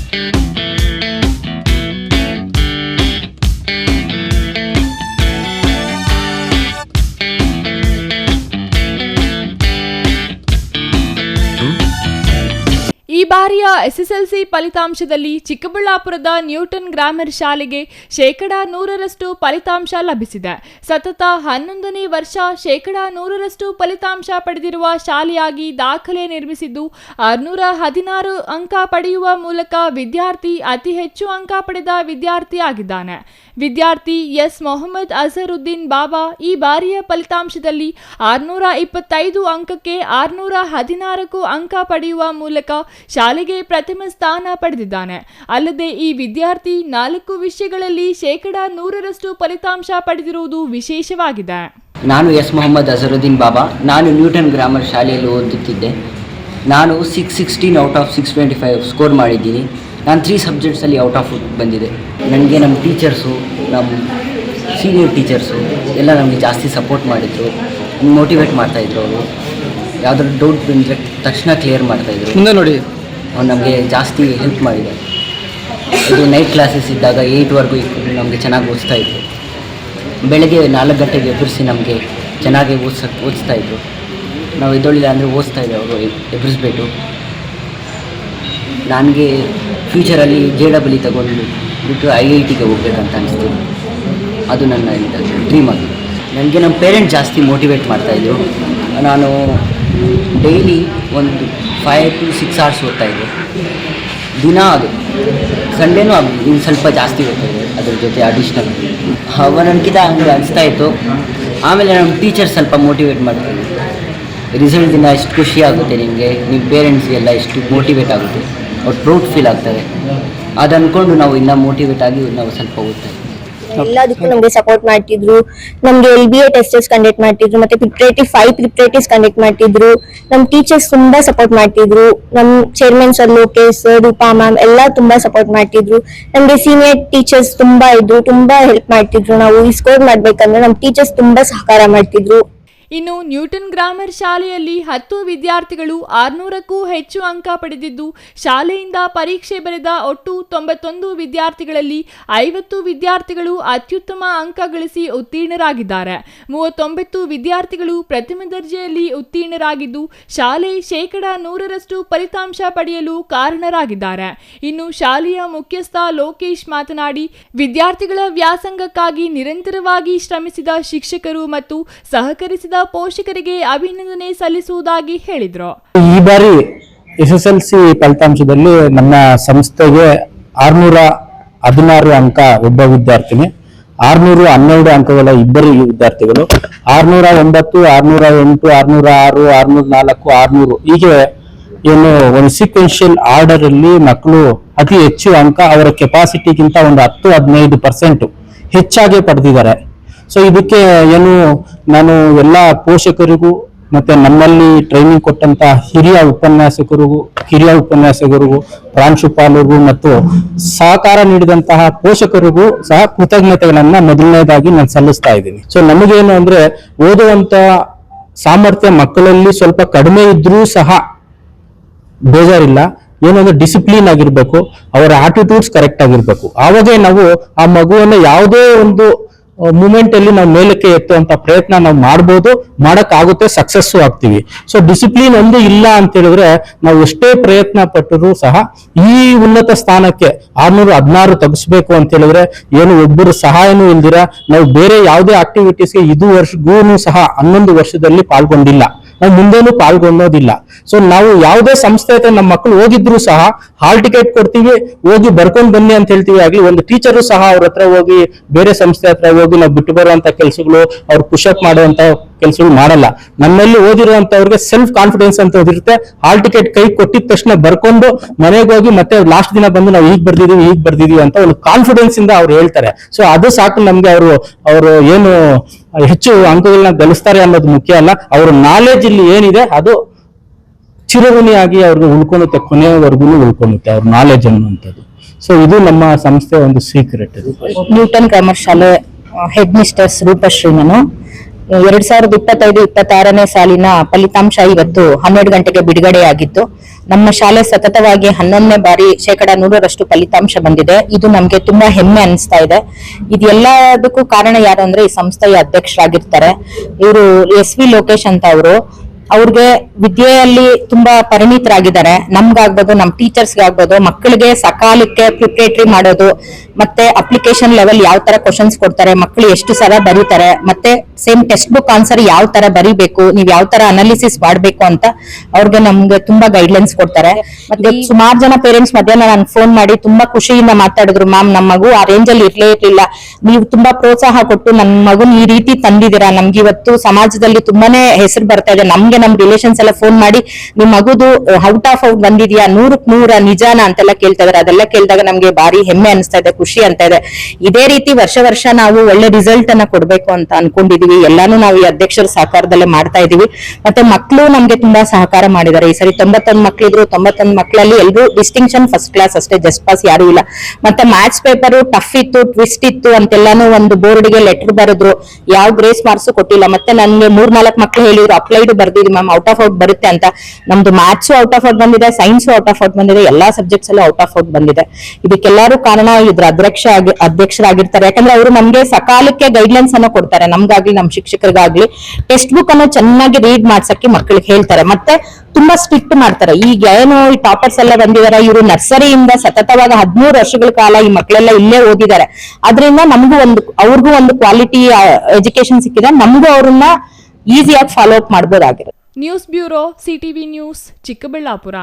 ಈ ಬಾರಿಯ ಎಸ್ಎಸ್ಎಲ್ಸಿ ಫಲಿತಾಂಶದಲ್ಲಿ ಚಿಕ್ಕಬಳ್ಳಾಪುರದ ನ್ಯೂಟನ್ ಗ್ರಾಮರ್ ಶಾಲೆಗೆ 100% ಫಲಿತಾಂಶ ಲಭಿಸಿದೆ. ಸತತ 11ನೇ ವರ್ಷ 100% ಫಲಿತಾಂಶ ಪಡೆದಿರುವ ಶಾಲೆಯಾಗಿ ದಾಖಲೆ ನಿರ್ಮಿಸಿದ್ದು 616 ಅಂಕ ಪಡೆಯುವ ಮೂಲಕ ವಿದ್ಯಾರ್ಥಿ ಅತಿ ಹೆಚ್ಚು ಅಂಕ ಪಡೆದ ವಿದ್ಯಾರ್ಥಿಯಾಗಿದ್ದಾನೆ. ವಿದ್ಯಾರ್ಥಿ ಎಸ್ ಮೊಹಮ್ಮದ್ ಅಜರುದ್ದೀನ್ ಬಾಬಾ ಈ ಬಾರಿಯ ಫಲಿತಾಂಶದಲ್ಲಿ 625 ಅಂಕಕ್ಕೆ 616 ಅಂಕ ಪಡೆಯುವ ಮೂಲಕ ಶಾಲೆಗೆ ಪ್ರಥಮ ಸ್ಥಾನ ಪಡೆದಿದ್ದಾನೆ. ಅಲ್ಲದೆ ಈ ವಿದ್ಯಾರ್ಥಿ 4 ವಿಷಯಗಳಲ್ಲಿ 100% ಫಲಿತಾಂಶ ಪಡೆದಿರುವುದು ವಿಶೇಷವಾಗಿದೆ. ನಾನು ಎಸ್ ಮೊಹಮ್ಮದ್ ಅಜರುದ್ದೀನ್ ಬಾಬಾ. ನಾನು ನ್ಯೂಟನ್ ಗ್ರಾಮರ್ ಶಾಲೆಯಲ್ಲಿ ಓದುತ್ತಿದ್ದೆ. ನಾನು 616 ಔಟ್ ಆಫ್ 625 ಸ್ಕೋರ್ ಮಾಡಿದ್ದೀನಿ. ನಾನು 3 ಸಬ್ಜೆಕ್ಟ್ಸಲ್ಲಿ ಔಟ್ ಆಫ್ ಬಂದಿದೆ. ನನಗೆ ನಮ್ಮ ಟೀಚರ್ಸು, ನಮ್ಮ ಸೀನಿಯರ್ ಟೀಚರ್ಸು ಎಲ್ಲ ನಮಗೆ ಜಾಸ್ತಿ ಸಪೋರ್ಟ್ ಮಾಡಿದರು, ಮೋಟಿವೇಟ್ ಮಾಡ್ತಾಯಿದ್ರು. ಅವರು ಯಾವುದಾದ್ರು ಡೌಟ್ ಬಂದರೆ ತಕ್ಷಣ ಕ್ಲಿಯರ್ ಮಾಡ್ತಾಯಿದ್ರು. ಮುಂದೆ ನೋಡಿ, ಅವ್ರು ನಮಗೆ ಜಾಸ್ತಿ ಹೆಲ್ಪ್ ಮಾಡಿದ್ದಾರೆ. ಇದು ನೈಟ್ ಕ್ಲಾಸಸ್ ಇದ್ದಾಗ 8ವರೆಗೂ ನಮಗೆ ಚೆನ್ನಾಗಿ ಓದಿಸ್ತಾಯಿದ್ರು. ಬೆಳಗ್ಗೆ 4 ಗಂಟೆಗೆ ಎಬ್ಬರಿಸಿ ನಮಗೆ ಚೆನ್ನಾಗಿ ಓದಿಸ್ತಾಯಿದ್ರು. ನಾವು ಎದ್ದೊಳ್ಳಿಲ್ಲ ಅಂದರೆ ಓದಿಸ್ತಾಯಿದ್ರು ಅವರು ಎಬ್ಬರಿಸ್ಬಿಟ್ಟು. ನನಗೆ ಫ್ಯೂಚರಲ್ಲಿ JEE ತಗೊಂಡು ಬಿಟ್ಟು IITಗೆ ಹೋಗ್ಬೇಕಂತ ಅನಿಸ್ತು. ಅದು ನನ್ನ ಡ್ರೀಮ್ ಆಗಿದೆ. ನನಗೆ ನಮ್ಮ ಪೇರೆಂಟ್ಸ್ ಜಾಸ್ತಿ ಮೋಟಿವೇಟ್ ಮಾಡ್ತಾಯಿದ್ರು. ನಾನು ಡೈಲಿ ಒಂದು 5 to 6 hours ಓದ್ತಾಯಿದ್ದೆ ದಿನ. ಅದು ಸಂಡೇನೂ ಇನ್ನು ಸ್ವಲ್ಪ ಜಾಸ್ತಿ ಓದ್ತಾಯಿದ್ದೆ, ಅದ್ರ ಜೊತೆ ಅಡಿಷ್ನಲ್. ನನಗಿಂತ ಹಂಗೆ ಅನಿಸ್ತಾಯಿತ್ತು. ಆಮೇಲೆ ನಮ್ಮ ಟೀಚರ್ಸ್ ಸ್ವಲ್ಪ ಮೋಟಿವೇಟ್ ಮಾಡ್ತಾಯಿದ್ರು. ರಿಸಲ್ಟ್ ದಿನ ಎಷ್ಟು ಖುಷಿ ಆಗುತ್ತೆ ನಿಮಗೆ, ನಿಮ್ಮ ಪೇರೆಂಟ್ಸ್ಗೆಲ್ಲ ಎಷ್ಟು ಮೋಟಿವೇಟ್ ಆಗುತ್ತೆ, ಅವ್ರು ಪ್ರೌಡ್ ಫೀಲ್ ಆಗ್ತಾರೆ. ಅದು ಅಂದ್ಕೊಂಡು ನಾವು ಇನ್ನೂ ಮೋಟಿವೇಟ್ ಆಗಿ ನಾವು ಸ್ವಲ್ಪ ಓದ್ತಾ ಇದ್ದೀವಿ. ಎಲ್ಲದಕ್ಕೂ ನಮಗೆ ಸಪೋರ್ಟ್ ಮಾಡ್ತಿದ್ರು. ನಮಗೆ LBA ಟೆಸ್ಟಸ್ ಕಂಡಕ್ಟ್ ಮಾಡ್ತಿದ್ರು, ಮತ್ತೆ ಪ್ರಿಪ್ರೇಟಿವ್ಸ್ ಕಂಡಕ್ಟ್ ಮಾಡ್ತಿದ್ರು. ನಮ್ಮ ಟೀಚರ್ಸ್ ತುಂಬಾ ಸಪೋರ್ಟ್ ಮಾಡ್ತಿದ್ರು. ನಮ್ಮ chairman sir Lokesh, Roopa ma'am ಎಲ್ಲ ತುಂಬಾ ಸಪೋರ್ಟ್ ಮಾಡ್ತಿದ್ರು. ನಮಗೆ ಸೀನಿಯರ್ ಟೀಚರ್ಸ್ ತುಂಬಾ ಇದ್ರು, ತುಂಬಾ ಹೆಲ್ಪ್ ಮಾಡ್ತಿದ್ರು. ನಾವು ಈ ಸ್ಕೋರ್ ಮಾಡ್ಬೇಕಂದ್ರೆ ನಮ್ಮ ಟೀಚರ್ಸ್ ತುಂಬಾ ಸಹಕಾರ ಮಾಡ್ತಿದ್ರು. ಇನ್ನು ನ್ಯೂಟನ್ ಗ್ರಾಮರ್ ಶಾಲೆಯಲ್ಲಿ 10 ವಿದ್ಯಾರ್ಥಿಗಳು 600ಕ್ಕೂ ಹೆಚ್ಚು ಅಂಕ ಪಡೆದಿದ್ದು, ಶಾಲೆಯಿಂದ ಪರೀಕ್ಷೆ ಬರೆದ ಒಟ್ಟು 91 ವಿದ್ಯಾರ್ಥಿಗಳಲ್ಲಿ 50 ವಿದ್ಯಾರ್ಥಿಗಳು ಅತ್ಯುತ್ತಮ ಅಂಕ ಗಳಿಸಿ ಉತ್ತೀರ್ಣರಾಗಿದ್ದಾರೆ. 39 ವಿದ್ಯಾರ್ಥಿಗಳು ಪ್ರಥಮ ದರ್ಜೆಯಲ್ಲಿ ಉತ್ತೀರ್ಣರಾಗಿದ್ದು, ಶಾಲೆ 100% ಫಲಿತಾಂಶ ಪಡೆಯಲು ಕಾರಣರಾಗಿದ್ದಾರೆ. ಇನ್ನು ಶಾಲೆಯ ಮುಖ್ಯಸ್ಥ ಲೋಕೇಶ್ ಮಾತನಾಡಿ, ವಿದ್ಯಾರ್ಥಿಗಳ ವ್ಯಾಸಂಗಕ್ಕಾಗಿ ನಿರಂತರವಾಗಿ ಶ್ರಮಿಸಿದ ಶಿಕ್ಷಕರು ಮತ್ತು ಸಹಕರಿಸಿದ ಪೋಷಕರಿಗೆ ಅಭಿನಂದನೆ ಸಲ್ಲಿಸುವುದಾಗಿ ಹೇಳಿದರು. ಈ ಬಾರಿ SSLC ಫಲಿತಾಂಶದಲ್ಲಿ ನಮ್ಮ ಸಂಸ್ಥೆಗೆ 616 ಅಂಕ ಒಬ್ಬ ವಿದ್ಯಾರ್ಥಿನಿ, 612 ಅಂಕಗಳ ಇಬ್ಬರು ವಿದ್ಯಾರ್ಥಿಗಳು, 609, 608, 606, 604, 600 ಹೀಗೆ ಏನು ಒಂದು ಸೀಕ್ವೆನ್ಷಿಯಲ್ ಆರ್ಡರ್ ಅಲ್ಲಿ ಮಕ್ಕಳು ಅತಿ ಹೆಚ್ಚು ಅಂಕ ಅವರ ಕೆಪಾಸಿಟಿಗಿಂತ ಒಂದು 10-15% ಹೆಚ್ಚಾಗಿ ಪಡೆದಿದ್ದಾರೆ. ಸೊ ಇದಕ್ಕೆ ಏನು ನಾನು ಎಲ್ಲ ಪೋಷಕರಿಗೂ ಮತ್ತೆ ನಮ್ಮಲ್ಲಿ ಟ್ರೈನಿಂಗ್ ಕೊಟ್ಟಂತ ಹಿರಿಯ ಉಪನ್ಯಾಸಕರಿಗೂ ಪ್ರಾಂಶುಪಾಲರಿಗೂ ಮತ್ತು ಸಹಕಾರ ನೀಡಿದಂತಹ ಪೋಷಕರಿಗೂ ಸಹ ಕೃತಜ್ಞತೆಗಳನ್ನ ಮೊದಲನೇದಾಗಿ ನಾನು ಸಲ್ಲಿಸ್ತಾ ಇದ್ದೀನಿ. ಸೊ ನಮಗೇನು ಅಂದ್ರೆ ಓದುವಂತ ಸಾಮರ್ಥ್ಯ ಮಕ್ಕಳಲ್ಲಿ ಸ್ವಲ್ಪ ಕಡಿಮೆ ಇದ್ರೂ ಸಹ ಬೇಜಾರಿಲ್ಲ. ಏನಂದ್ರೆ ಡಿಸಿಪ್ಲಿನ್ ಆಗಿರ್ಬೇಕು, ಅವರ ಆಟಿಟ್ಯೂಡ್ಸ್ ಕರೆಕ್ಟ್ ಆಗಿರ್ಬೇಕು. ಆವಾಗೇ ನಾವು ಆ ಮಗುವನ್ನ ಯಾವುದೇ ಒಂದು ಮೂಮೆಂಟ್ ಅಲ್ಲಿ ನಾವು ಮೇಲಕ್ಕೆ ಎತ್ತುವಂತ ಪ್ರಯತ್ನ ನಾವು ಮಾಡ್ಬೋದು, ಮಾಡಕ್ಕಾಗುತ್ತೆ, ಸಕ್ಸಸ್ಸು ಆಗ್ತೀವಿ. ಸೊ ಡಿಸಿಪ್ಲಿನ್ ಒಂದು ಇಲ್ಲ ಅಂತ ಹೇಳಿದ್ರೆ ನಾವು ಎಷ್ಟೇ ಪ್ರಯತ್ನ ಪಟ್ಟರೂ ಸಹ ಈ ಉನ್ನತ ಸ್ಥಾನಕ್ಕೆ 616 ತಗ್ಸ್ಬೇಕು ಅಂತ ಹೇಳಿದ್ರೆ ಏನು ಒಬ್ಬರು ಸಹಾಯನೂ ಇಲ್ದಿರ ನಾವು ಬೇರೆ ಯಾವುದೇ ಆಕ್ಟಿವಿಟೀಸ್ಗೆ ಇದುವರೆಗೂ ಸಹ 11 ವರ್ಷದಲ್ಲಿ ಪಾಲ್ಗೊಂಡಿಲ್ಲ, ನಾವು ಮುಂದೇನು ಪಾಲ್ಗೊಳ್ಳೋದಿಲ್ಲ. ಸೊ ನಾವು ಯಾವುದೇ ಸಂಸ್ಥೆ ಹತ್ರ ನಮ್ಮ ಮಕ್ಕಳು ಹೋಗಿದ್ರು ಸಹ ಹಾಲ್ ಟಿಕೆಟ್ ಕೊಡ್ತೀವಿ, ಹೋಗಿ ಬರ್ಕೊಂಡ್ ಬನ್ನಿ ಅಂತ ಹೇಳ್ತೀವಿ. ಆಗ್ಲಿ ಒಂದು ಟೀಚರು ಸಹ ಅವ್ರ ಹತ್ರ ಹೋಗಿ ಬೇರೆ ಸಂಸ್ಥೆ ಹತ್ರ ಹೋಗಿ ನಾವು ಬಿಟ್ಟು ಬರುವಂತ ಕೆಲಸಗಳು, ಅವ್ರು ಪುಷಪ್ ಮಾಡುವಂತ ಕೆಲಸಗಳು ಮಾಡಲ್ಲ. ನಮ್ಮಲ್ಲಿ ಓದಿರುವಂತವ್ರಿಗೆ ಸೆಲ್ಫ್ ಕಾನ್ಫಿಡೆನ್ಸ್ ಅಂತ ಇರುತ್ತೆ. ಹಾಲ್ ಟಿಕೆಟ್ ಕೈ ಕೊಟ್ಟಿದ ತಕ್ಷಣ ಬರ್ಕೊಂಡು ಮನೆಗೆ ಹೋಗಿ ಮತ್ತೆ ಲಾಸ್ಟ್ ದಿನ ಬಂದು ನಾವು ಹೀಗ್ ಬರ್ದಿದೀವಿ ಅಂತ ಒಂದು ಕಾನ್ಫಿಡೆನ್ಸ್ ಇಂದ ಅವ್ರು ಹೇಳ್ತಾರೆ. ಸೊ ಅದು ಸಾಕು ನಮ್ಗೆ. ಅವರು ಏನು ಹೆಚ್ಚು ಅಂಕಗಳನ್ನ ಗಳಿಸ್ತಾರೆ ಅನ್ನೋದು ಮುಖ್ಯ ಅಲ್ಲ, ಅವ್ರ ನಾಲೆಜ್ ಇಲ್ಲಿ ಏನಿದೆ ಅದು ಚಿರಋಣಿಯಾಗಿ ಅವ್ರಿಗೆ ಉಳ್ಕೊಳುತ್ತೆ, ಕೊನೆಯವರೆಗೂ ಉಳ್ಕೊಳುತ್ತೆ ಅವ್ರ ನಾಲೆಜ್ ಅನ್ನುವಂಥದ್ದು. ಸೊ ಇದು ನಮ್ಮ ಸಂಸ್ಥೆ ಒಂದು ಸೀಕ್ರೆಟ್. ನ್ಯೂಟನ್ ಗ್ರಾಮರ್ ಶಾಲೆ ಹೆಡ್ ಮಿಸ್ಟರ್ಸ್ ರೂಪಶ್ರೀ. 2025-26ನೇ ಸಾಲಿನ ಫಲಿತಾಂಶ ಇವತ್ತು 12 ಗಂಟೆಗೆ ಬಿಡುಗಡೆಯಾಗಿತ್ತು. ನಮ್ಮ ಶಾಲೆ ಸತತವಾಗಿ 11ನೇ ಬಾರಿ 100% ಫಲಿತಾಂಶ ಬಂದಿದೆ. ಇದು ನಮ್ಗೆ ತುಂಬಾ ಹೆಮ್ಮೆ ಅನಿಸ್ತಾ ಇದೆ. ಇದೆಲ್ಲದಕ್ಕೂ ಕಾರಣ ಯಾರು ಅಂದ್ರೆ ಈ ಸಂಸ್ಥೆಯ ಅಧ್ಯಕ್ಷರಾಗಿರ್ತಾರೆ ಇವರು SV ಲೋಕೇಶ್ ಅಂತ ಅವರು. ಅವ್ರಿಗೆ ವಿದ್ಯೆಯಲ್ಲಿ ತುಂಬಾ ಪರಿಣಿತರಾಗಿದ್ದಾರೆ. ನಮ್ಗಾಗ್ಬೋದು, ನಮ್ಮ ಟೀಚರ್ಸ್ಗೆ ಆಗ್ಬೋದು, ಮಕ್ಕಳಿಗೆ ಸಕಾಲಕ್ಕೆ ಪ್ರಿಪರೇಟರಿ ಮಾಡೋದು, ಮತ್ತೆ ಅಪ್ಲಿಕೇಶನ್ ಲೆವೆಲ್ ಯಾವ ತರ ಕ್ವಶನ್ಸ್ ಕೊಡ್ತಾರೆ, ಮಕ್ಕಳು ಎಷ್ಟು ಸಲ ಬರೀತಾರೆ, ಮತ್ತೆ ಸೇಮ್ ಟೆಕ್ಸ್ಟ್ ಬುಕ್ ಆನ್ಸರ್ ಯಾವ ತರ ಬರೀಬೇಕು, ನೀವ್ ಯಾವ ತರ ಅನಾಲಿಸಿಸ್ ಮಾಡ್ಬೇಕು ಅಂತ ಅವ್ರಿಗೆ ನಮ್ಗೆ ತುಂಬಾ ಗೈಡ್ಲೈನ್ಸ್ ಕೊಡ್ತಾರೆ. ಮತ್ತೆ ಸುಮಾರು ಜನ ಪೇರೆಂಟ್ಸ್ ಮಧ್ಯಾಹ್ನ ನನ್ಗೆ ಫೋನ್ ಮಾಡಿ ತುಂಬಾ ಖುಷಿಯಿಂದ ಮಾತಾಡಿದ್ರು, ಮ್ಯಾಮ್ ನಮ್ಮ ಮಗು ಆ ರೇಂಜ್ ಅಲ್ಲಿ ಇರ್ಲಿಲ್ಲ, ನೀವು ತುಂಬಾ ಪ್ರೋತ್ಸಾಹ ಕೊಟ್ಟು ನನ್ನ ಮಗುನ್ ಈ ರೀತಿ ತಂದಿದ್ದೀರಾ, ನಮ್ಗೆ ಇವತ್ತು ಸಮಾಜದಲ್ಲಿ ತುಂಬಾನೇ ಹೆಸರು ಬರ್ತಾ ಇದೆ. ನಮ್ಗೆ ನಮ್ ರಿಲೇಷನ್ಸ್ ಎಲ್ಲ ಫೋನ್ ಮಾಡಿ ನಿಮ್ ಮಗುದು ಔಟ್ ಆಫ್ ಔಟ್ ಬಂದಿದ್ಯಾ, 100ಕ್ಕೆ 100 ನಿಜಾನ ಅಂತೆಲ್ಲ ಕೇಳ್ತಾ ಇದಾರೆ. ಅದೆಲ್ಲ ಕೇಳಿದಾಗ ನಮ್ಗೆ ಭಾರಿ ಹೆಮ್ಮೆ ಅನಿಸ್ತಾ ಇದೆ, ಖುಷಿ ಅಂತ ಇದೆ. ಇದೇ ರೀತಿ ವರ್ಷ ನಾವು ಒಳ್ಳೆ ರಿಸಲ್ಟ್ ಅನ್ನ ಕೊಡ್ಬೇಕು ಅಂತ ಅನ್ಕೊಂಡಿದೀವಿ. ಎಲ್ಲಾನು ನಾವು ಈ ಅಧ್ಯಕ್ಷರ ಸಹಕಾರದಲ್ಲೇ ಮಾಡ್ತಾ ಇದೀವಿ. ಮತ್ತೆ ಮಕ್ಕಳು ನಮ್ಗೆ ತುಂಬಾ ಸಹಕಾರ ಮಾಡಿದ್ದಾರೆ. ಈ ಸರಿ 91 ಮಕ್ಳಿದ್ರು. 91 ಮಕ್ಕಳಲ್ಲಿ ಎಲ್ಲರೂ ಡಿಸ್ಟಿಂಕ್ಷನ್ ಫಸ್ಟ್ ಕ್ಲಾಸ್ ಅಷ್ಟೇ, ಜಸ್ಟ್ ಪಾಸ್ ಯಾರು ಇಲ್ಲ. ಮತ್ತೆ ಮ್ಯಾಥ್ಸ್ ಪೇಪರ್ ಟಫ್ ಇತ್ತು, ಟ್ವಿಸ್ಟ್ ಇತ್ತು ಅಂತೆಲ್ಲಾನು ಒಂದು ಬೋರ್ಡ್ಗೆ ಲೆಟರ್ ಬರೆದ್ರು, ಯಾವ ಗ್ರೇಸ್ ಮಾರ್ಕ್ಸ್ ಕೊಟ್ಟಿಲ್ಲ. ಮತ್ತೆ ನನ್ಗೆ 3-4 ಮಕ್ಳು ಹೇಳಿದ್ರು ಅಪ್ಲೈಡ್ ಬರ್ದಿದ್ವಿ ಮ್ಯಾಮ್, ಔಟ್ ಆಫ್ ಔಟ್ ಬರುತ್ತೆ ಅಂತ. ನಮ್ದು ಮ್ಯಾಥ್ಸ್ ಔಟ್ ಆಫ್ ಔಟ್ ಬಂದಿದೆ, ಸೈನ್ಸ್ ಔಟ್ ಆಫ್ ಔಟ್ ಬಂದಿದೆ, ಎಲ್ಲಾ ಸಬ್ಜೆಕ್ಟ್ಸ್ ಅಲ್ಲೂ ಔಟ್ ಆಫ್ ಔಟ್ ಬಂದಿದೆ. ಇದಕ್ಕೆಲ್ಲರೂ ಕಾರಣ ಇದ್ರ ಅಧ್ಯಕ್ಷರಾಗಿರ್ತಾರೆ. ಯಾಕಂದ್ರೆ ಅವರು ನಮ್ಗೆ ಸಕಾಲಕ್ಕೆ ಗೈಡ್ಲೈನ್ಸ್ ಅನ್ನು ಕೊಡ್ತಾರೆ, ನಮ್ಗಾಗ್ಲಿ ನಮ್ಮ ಶಿಕ್ಷಕರಿಗಾಗ್ಲಿ. ಟೆಕ್ಸ್ಟ್ ಬುಕ್ ಅನ್ನು ಚೆನ್ನಾಗಿ ರೀಡ್ ಮಾಡ್ಸಕ್ಕೆ ಮಕ್ಕಳಿಗೆ ಹೇಳ್ತಾರೆ. ಮತ್ತೆ ತುಂಬಾ ಸ್ಟ್ರಿಕ್ಟ್ ಮಾಡ್ತಾರೆ. ಈಗ ಏನು ಈ ಟಾಪರ್ಸ್ ಎಲ್ಲ ಬಂದಿದ್ದಾರೆ, ಇವರು ನರ್ಸರಿಯಿಂದ ಸತತವಾಗಿ 13 ವರ್ಷಗಳ ಕಾಲ ಈ ಮಕ್ಕಳೆಲ್ಲ ಇಲ್ಲೇ ಓದಿದ್ದಾರೆ. ಅದರಿಂದ ಅವ್ರಿಗೂ ಒಂದು ಕ್ವಾಲಿಟಿ ಎಜುಕೇಶನ್ ಸಿಕ್ಕಿದೆ. ನಮಗೂ ಅವ್ರನ್ನ ಈಸಿಯಾಗಿ ಫಾಲೋ ಅಪ್ ಮಾಡ್ಬೋದಾಗಿದೆ. News bureau, CTV news, Chikkaballapur.